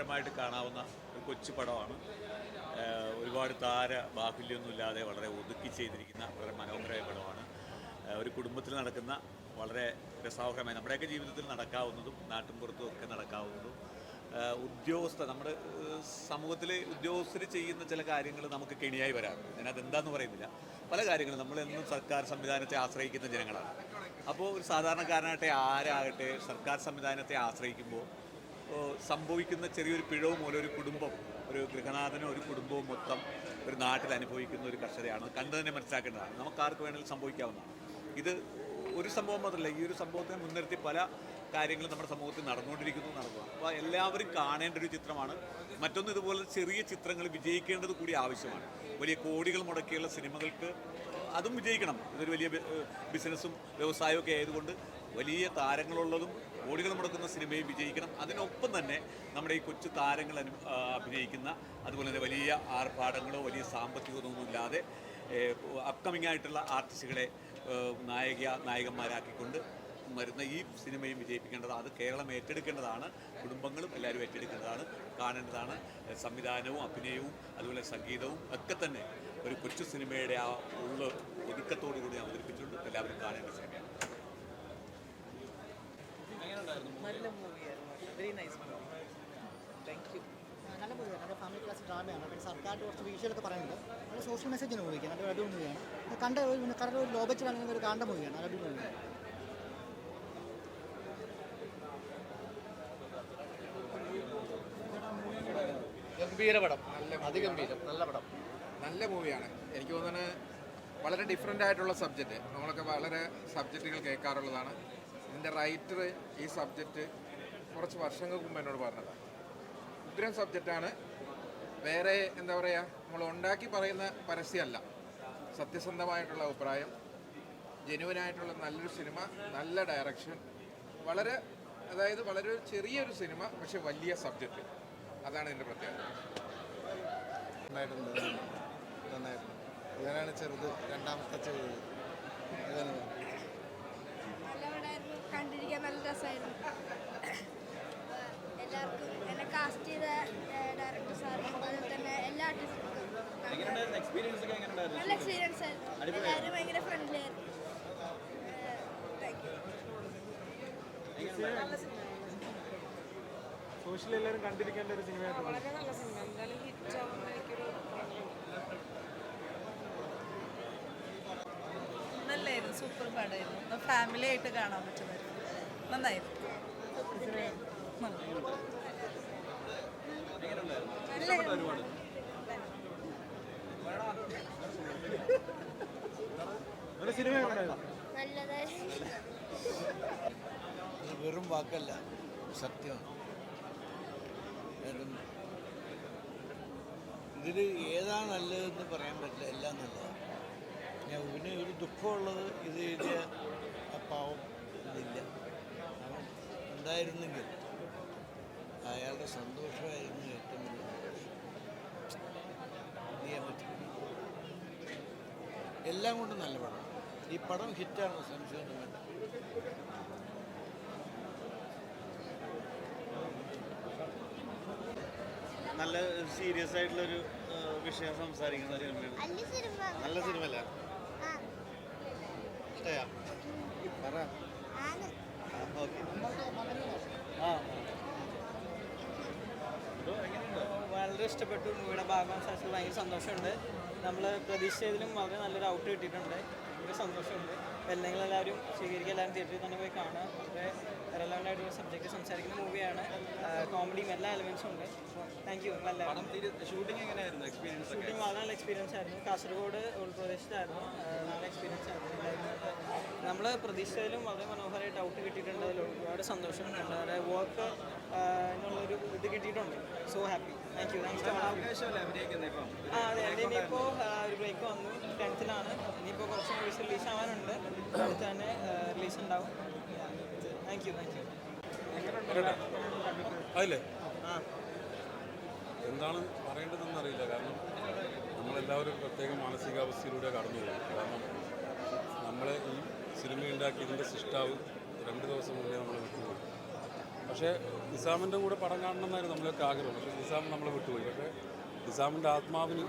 മനോഹരമായിട്ട് കാണാവുന്ന ഒരു കൊച്ചു പടമാണ്. ഒരുപാട് ബാഹുല്യമൊന്നുമില്ലാതെ വളരെ ഒതുക്കി ചെയ്തിരിക്കുന്ന വളരെ മനോഹരമായ പടമാണ്. ഒരു കുടുംബത്തിൽ നടക്കുന്ന വളരെ രസാവഹരമായി നമ്മുടെയൊക്കെ ജീവിതത്തിൽ നടക്കാവുന്നതും നാട്ടിൻപുറത്തും ഒക്കെ നടക്കാവുന്നതും നമ്മുടെ സമൂഹത്തിൽ ഉദ്യോഗസ്ഥർ ചെയ്യുന്ന ചില കാര്യങ്ങൾ നമുക്ക് കെണിയായി വരാറുണ്ട്. ഞാനതെന്താണെന്ന് പറയുന്നില്ല. പല കാര്യങ്ങളും നമ്മളെന്നും സർക്കാർ സംവിധാനത്തെ ആശ്രയിക്കുന്ന ജനങ്ങളാണ്. അപ്പോൾ ഒരു സാധാരണക്കാരനാകട്ടെ ആരാകട്ടെ സർക്കാർ സംവിധാനത്തെ ആശ്രയിക്കുമ്പോൾ സംഭവിക്കുന്ന ചെറിയൊരു പിഴവ് മൂലം ഒരു കുടുംബം, ഒരു ഗൃഹനാഥനും ഒരു കുടുംബവും മൊത്തം ഒരു നാട്ടിൽ അനുഭവിക്കുന്ന ഒരു കർഷകയാണ്. കണ്ടു തന്നെ മനസ്സിലാക്കേണ്ടതാണ്. നമുക്കാർക്ക് വേണമെങ്കിലും സംഭവിക്കാവുന്നതാണ്. ഇത് ഒരു സംഭവം മാത്രമല്ല, ഈ ഒരു സംഭവത്തെ മുൻനിർത്തി പല കാര്യങ്ങളും നമ്മുടെ സമൂഹത്തിൽ നടന്നുകൊണ്ടിരിക്കുന്നു. അപ്പോൾ എല്ലാവരും കാണേണ്ട ഒരു ചിത്രമാണ്. മറ്റൊന്ന്, ഇതുപോലെ ചെറിയ ചിത്രങ്ങൾ വിജയിക്കേണ്ടത് കൂടി ആവശ്യമാണ്. വലിയ കോടികൾ മുടക്കിയുള്ള സിനിമകൾക്ക് അതും വിജയിക്കണം. ഇതൊരു വലിയ ബിസിനസ്സും വ്യവസായമൊക്കെ ആയതുകൊണ്ട് വലിയ താരങ്ങളുള്ളതും കോടികൾ മുടക്കുന്ന സിനിമയും വിജയിക്കണം. അതിനൊപ്പം തന്നെ നമ്മുടെ ഈ കൊച്ചു താരങ്ങൾ അഭിനയിക്കുന്ന, അതുപോലെ തന്നെ വലിയ ആർഭാടങ്ങളോ വലിയ സാമ്പത്തികമൊന്നും ഇല്ലാതെ അപ്കമിങ് ആയിട്ടുള്ള ആർട്ടിസ്റ്റുകളെ നായകന്മാരാക്കിക്കൊണ്ട് വരുന്ന ഈ സിനിമയും വിജയിപ്പിക്കേണ്ടത്. അത് കേരളം ഏറ്റെടുക്കേണ്ടതാണ്. കുടുംബങ്ങളും എല്ലാവരും ഏറ്റെടുക്കേണ്ടതാണ്, കാണേണ്ടതാണ്. സംവിധാനവും അഭിനയവും അതുപോലെ സംഗീതവും ഒക്കെ തന്നെ ഒരു കൊച്ചു സിനിമയുടെ ആ ഒതുക്കത്തോടു കൂടി അവതരിപ്പിച്ചുകൊണ്ട് എല്ലാവരും കാണേണ്ട സിനിമയാണ്. നല്ല മൂവിയായിരുന്നു. Very nice movie. Thank you. നല്ല മൂവിയാണ്. നല്ല ഫാമിലി ക്ലാസ് ഡ്രാമയാണ്. പിന്നെ സർക്കാരിൻ്റെ കുറച്ച് വിഷയമൊക്കെ പറയുന്നത് നല്ല സോഷ്യൽ മെസ്സേജിന് മൂവിയാണ്. നല്ല അടിപൊളി മൂവിയാണ്. കണ്ട ഒരു ലോ ബഡ്ജറ്റ് അങ്ങനെ ഒരു കാണേണ്ട മൂവിയാണ്. നല്ല അടിപൊളി മൂവിയാണ്. ഗംഭീര പടം, അതിഗംഭീരം, നല്ല പടം, നല്ല മൂവിയാണ്. എനിക്ക് തോന്നുന്നത് വളരെ ഡിഫറെൻ്റ് ആയിട്ടുള്ള സബ്ജക്റ്റ്. നമ്മളൊക്കെ വളരെ സബ്ജക്റ്റുകൾ കേൾക്കാറുള്ളതാണ്. ഇതിൻ്റെ റൈറ്റർ ഈ സബ്ജക്റ്റ് കുറച്ച് വർഷങ്ങൾക്ക് മുമ്പ് എന്നോട് പറഞ്ഞതാണ്. ഉഗ്രം സബ്ജക്റ്റാണ്. വേറെ എന്താ പറയുക, നമ്മൾ ഉണ്ടാക്കി പറയുന്ന പരസ്യമല്ല, സത്യസന്ധമായിട്ടുള്ള അഭിപ്രായം, ജെനുവനായിട്ടുള്ള നല്ലൊരു സിനിമ, നല്ല ഡയറക്ഷൻ, വളരെ വളരെ ചെറിയൊരു സിനിമ പക്ഷെ വലിയ സബ്ജക്റ്റ്. അതാണ് ഇതിൻ്റെ പ്രത്യേകത. നന്നായിട്ടുണ്ട്. അങ്ങനെയാണ് ചെറുത് രണ്ടാമത്തെ ചെയ്തത്. കണ്ടിരിക്കാൻ നല്ല രസമായിരുന്നു. എല്ലാവർക്കും എന്നെ കാസ്റ്റ് ചെയ്ത ഡയറക്ടർ സാറും അതുപോലെ തന്നെ എല്ലാ ആർട്ടിസ്റ്റുകൾക്കും നല്ല എക്സ്പീരിയൻസ് ആയിരുന്നു. എല്ലാവരും ഭയങ്കര ഫ്രണ്ട്ലി ആയിരുന്നു. സോഷ്യൽ എല്ലാവരും കണ്ടിരിക്കേണ്ട ഒരു സിനിമയായിട്ട് വളരെ നല്ല സിനിമ. എന്തായാലും ഹിറ്റ് ആവുന്ന എനിക്കൊരു നല്ലായിരുന്നു. സൂപ്പർ പടമായിരുന്നു. ഫാമിലി ആയിട്ട് കാണാൻ പറ്റുന്നത് നന്നായിരുന്നു. വെറും വാക്കല്ല, സത്യമാണ്. ഇതിൽ ഏതാണ് നല്ലതെന്ന് പറയാൻ പറ്റില്ല. എല്ലാം നല്ലതാണ്. പിന്നെ ഒരു ദുഃഖമുള്ളത് ഇത് എഴുതിയ ആ പാവം ഇതില്ല. അവൻ ഉണ്ടായിരുന്നെങ്കിൽ അയാളുടെ സന്തോഷമായിരുന്നു ഏറ്റവും വലിയ സന്തോഷം. ചെയ്യാൻ പറ്റും. എല്ലാം കൊണ്ടും നല്ല പടം. ഈ പടം ഹിറ്റാണ്, സംശയമൊന്നും വേണ്ട. നല്ല സീരിയസ് ആയിട്ടുള്ളൊരു വിഷയം സംസാരിക്കുന്ന സിനിമയാണ്. നല്ല സിനിമ അല്ല? ഇഷ്ടയാ? പറ. ഓക്കെ. വളരെ ഇഷ്ടപ്പെട്ടു. മൂവിയുടെ ഭാഗം സാക്ഷിൽ ഭയങ്കര സന്തോഷമുണ്ട്. നമ്മൾ പ്രതീക്ഷിച്ചതിലും വളരെ നല്ലൊരു ഔട്ട് കിട്ടിയിട്ടുണ്ട്. ഭയങ്കര സന്തോഷമുണ്ട്. എല്ലാവരും സ്വീകരിക്കുക, എല്ലാവരും തിയേറ്ററിൽ തന്നെ പോയി കാണുക. വളരെ റെലവൻ്റ് ആയിട്ടുള്ള സബ്ജക്റ്റ് സംസാരിക്കുന്ന മൂവിയാണ്. കോമഡിയും എല്ലാ എലമെൻസും ഉണ്ട്. Thank you. നിങ്ങളെല്ലാവരും. ഷൂട്ടിംഗ് എങ്ങനെയായിരുന്നു? ഷൂട്ടിംഗ് വളരെ നല്ല എക്സ്പീരിയൻസ് ആയിരുന്നു. കാസർഗോഡ് ഉൾപ്രദേശത്തായിരുന്നു. നല്ല എക്സ്പീരിയൻസ് ആയിരുന്നു. നമ്മൾ പ്രതീക്ഷിച്ചതിലും വളരെ മനോഹരമായിട്ട് ഔട്ട് കിട്ടിയിട്ടുണ്ട്. അതിൽ ഒരുപാട് സന്തോഷം. നമ്മുടെ വർക്ക് എന്നുള്ളൊരു ഇത് കിട്ടിയിട്ടുണ്ട്. So happy. Thank you. Thanks for അതെ. എൻ്റെ ഇനിയിപ്പോൾ ഒരു ബ്രേക്ക് വന്നു. 10th-ലാണ്. ഇനിയിപ്പോൾ കുറച്ച് മൂവീസ് റിലീസ് ആവാനുണ്ട്. അടുത്ത് തന്നെ റിലീസ് ഉണ്ടാവും. Thank you. അതില്ലേ എന്താണ് പറയേണ്ടതെന്ന് അറിയില്ല. കാരണം നമ്മളെല്ലാവരും പ്രത്യേക മാനസികാവസ്ഥയിലൂടെ കടന്നു പോകും. കാരണം നമ്മളെ ഈ സിനിമ ഉണ്ടാക്കിയതിൻ്റെ സൃഷ്ടാവ് 2 ദിവസം മുന്നേ നമ്മൾ വിട്ടുപോയി. പക്ഷേ നിസാമിൻ്റെ കൂടെ പടം കാണണമെന്നായിരുന്നു നമ്മളൊക്കെ ആഗ്രഹം. പക്ഷേ നിസാം നമ്മളെ വിട്ടുപോയി. പക്ഷേ നിസാമിൻ്റെ ആത്മാവിന്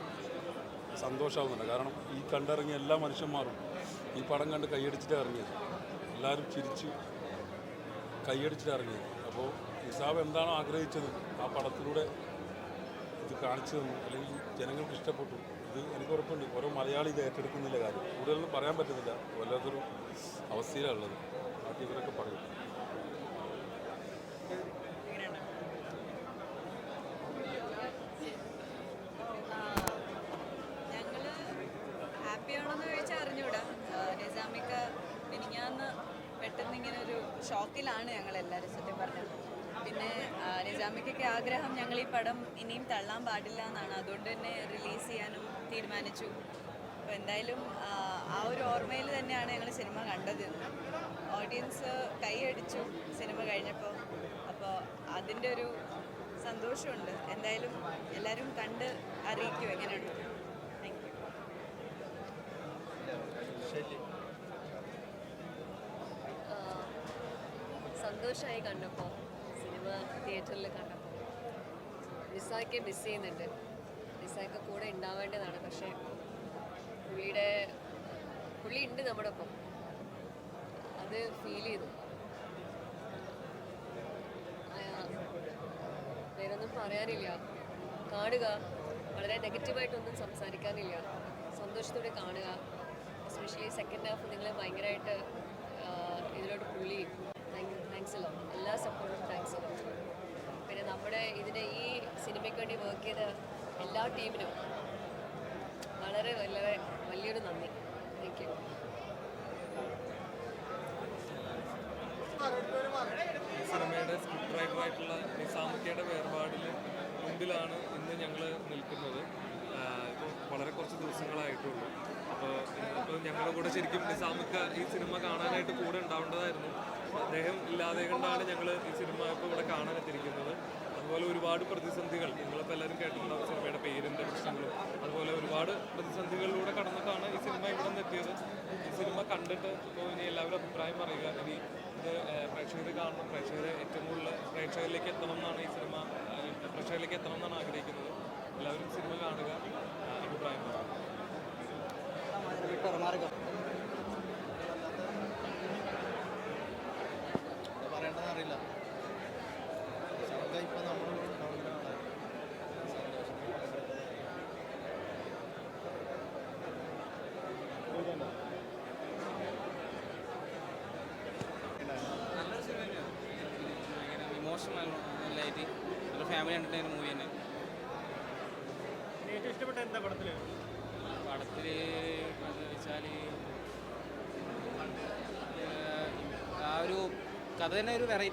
സന്തോഷമാവുന്നുണ്ട്. കാരണം ഈ കണ്ടിറങ്ങിയ എല്ലാ മനുഷ്യന്മാരും ഈ പടം കണ്ട് കൈയടിച്ചിട്ട് ഇറങ്ങിയത്. എല്ലാവരും ചിരിച്ച് കൈയടിച്ചിട്ട് ഇറങ്ങിയത്. അപ്പോൾ നിസാം എന്താണോ ആഗ്രഹിച്ചത് ആ പടത്തിലൂടെ ഇത് കാണിച്ചു തന്നു, അല്ലെങ്കിൽ ജനങ്ങൾക്ക് ഇഷ്ടപ്പെട്ടു. ഇത് എനിക്ക് ഉറപ്പുണ്ട് ഓരോ മലയാളി ഇത് ഏറ്റെടുക്കുന്നില്ല. കാര്യം കൂടുതലൊന്നും പറയാൻ പറ്റുന്നില്ല, വല്ലാത്തൊരു അവസ്ഥയിലാണ് ഉള്ളത്. ബാക്കി ഇവരൊക്കെ പറയും. ഞങ്ങൾ ഹാപ്പിയാണോന്ന് ചോദിച്ചാൽ അറിഞ്ഞൂടാ. നിസാമിക്ക മിനിഞ്ഞാന്ന് പെട്ടെന്ന് ഇങ്ങനെ ഒരു ഷോക്കിലാണ് ഞങ്ങളെല്ലാവരും സത്യം പറഞ്ഞത്. പിന്നെ നിസാമിക്കൊക്കെ ആഗ്രഹം ഞങ്ങൾ ഈ പടം ഇനിയും തള്ളാൻ പാടില്ല എന്നാണ്. അതുകൊണ്ട് തന്നെ റിലീസ് ചെയ്യാനും തീരുമാനിച്ചു. അപ്പോൾ എന്തായാലും ആ ഒരു ഓർമ്മയിൽ തന്നെയാണ് ഞങ്ങൾ സിനിമ കണ്ടത്. ഓഡിയൻസ് കൈയടിച്ചു സിനിമ കഴിഞ്ഞപ്പോൾ. അപ്പോൾ അതിൻ്റെ ഒരു സന്തോഷമുണ്ട്. എന്തായാലും എല്ലാവരും കണ്ട് അറിയിക്കും എങ്ങനെയുണ്ട്. Thank you. സന്തോഷമായി കണ്ടപ്പോൾ, സിനിമ തിയേറ്ററിൽ കണ്ടപ്പോൾ. നിസായ്ക്ക് മിസ് ചെയ്യുന്നുണ്ട്. നിസായ്ക്ക് കൂടെ ഉണ്ടാവേണ്ടതാണ്. പക്ഷേ പുള്ളി ഉണ്ട് നമ്മുടെ ഒപ്പം. അത് ഫീൽ ചെയ്തു. വേറൊന്നും പറയാനില്ല. കാണുക, വളരെ നെഗറ്റീവായിട്ടൊന്നും സംസാരിക്കാനില്ല. സന്തോഷത്തോടെ കാണുക. എസ്പെഷ്യലി സെക്കൻഡ് ഹാഫ് നിങ്ങൾ ഭയങ്കരമായിട്ട് ഇതിലോട്ട് പുള്ളി താങ്ക്സ് അല്ലോ. എല്ലാ സപ്പോർട്ടും താങ്ക്സ് അല്ലോ. പിന്നെ നമ്മുടെ ഇതിന് ഈ സിനിമയ്ക്ക് വേണ്ടി വർക്ക് ചെയ്ത എല്ലാ ടീമിനും വളരെ വലിയൊരു നന്ദി. Thank you. ഈ സിനിമയുടെ സ്ക്രിപ്റ്റ് റൈറ്ററായിട്ടുള്ള നിസാമിക്കയുടെ വേർപാടിൽ മുമ്പിലാണ് ഇന്ന് ഞങ്ങൾ നിൽക്കുന്നത്. ഇപ്പോൾ വളരെ കുറച്ച് ദിവസങ്ങളായിട്ടുള്ളൂ. അപ്പോൾ ഞങ്ങളുടെ കൂടെ ശരിക്കും നിസാമിക്ക ഈ സിനിമ കാണാനായിട്ട് കൂടെ ഉണ്ടാവേണ്ടതായിരുന്നു. അദ്ദേഹം ഇല്ലാതെ കൊണ്ടാണ് ഞങ്ങൾ ഈ സിനിമ ഇപ്പോൾ ഇവിടെ കാണാനെത്തിയിരിക്കുന്നത്. അതുപോലെ ഒരുപാട് പ്രതിസന്ധികൾ നിങ്ങളിപ്പോൾ എല്ലാവരും കേട്ടിട്ടുണ്ടാവും. സിനിമയുടെ പേരിൻ്റെ പ്രശ്നങ്ങളും അതുപോലെ ഒരുപാട് പ്രതിസന്ധികളിലൂടെ കടന്നിട്ടാണ് ഈ സിനിമ ഇവിടെ നിന്നെത്തിയത്. ഈ സിനിമ കണ്ടിട്ട് ഇപ്പോൾ ഇനി എല്ലാവരും അഭിപ്രായം പറയുക. ഇനി ഇത് പ്രേക്ഷകർ കാണണം, പ്രേക്ഷകരെ ഏറ്റവും കൂടുതൽ പ്രേക്ഷകരിലേക്ക് എത്തണം എന്നാണ് ഈ സിനിമ, പ്രേക്ഷകരിലേക്ക് എത്തണം എന്നാണ് ആഗ്രഹിക്കുന്നത്. എല്ലാവരും സിനിമ കാണുക, അഭിപ്രായം പറയുക. പറയേണ്ടതെന്നറിയില്ല. ഇപ്പം നമ്മൾ നല്ലൊരു സിനിമ തന്നെയാണ്. ഭയങ്കര ഇമോഷണലായിട്ട് ഒരു ഫാമിലി എൻ്റർടൈനർ മൂവി തന്നെ. ഏറ്റവും ഇഷ്ടപ്പെട്ട എന്താ പടത്തിൽ? പടത്തിൽ വെച്ചാൽ ആ ഒരു കഥ തന്നെ ഒരു വെറൈറ്റി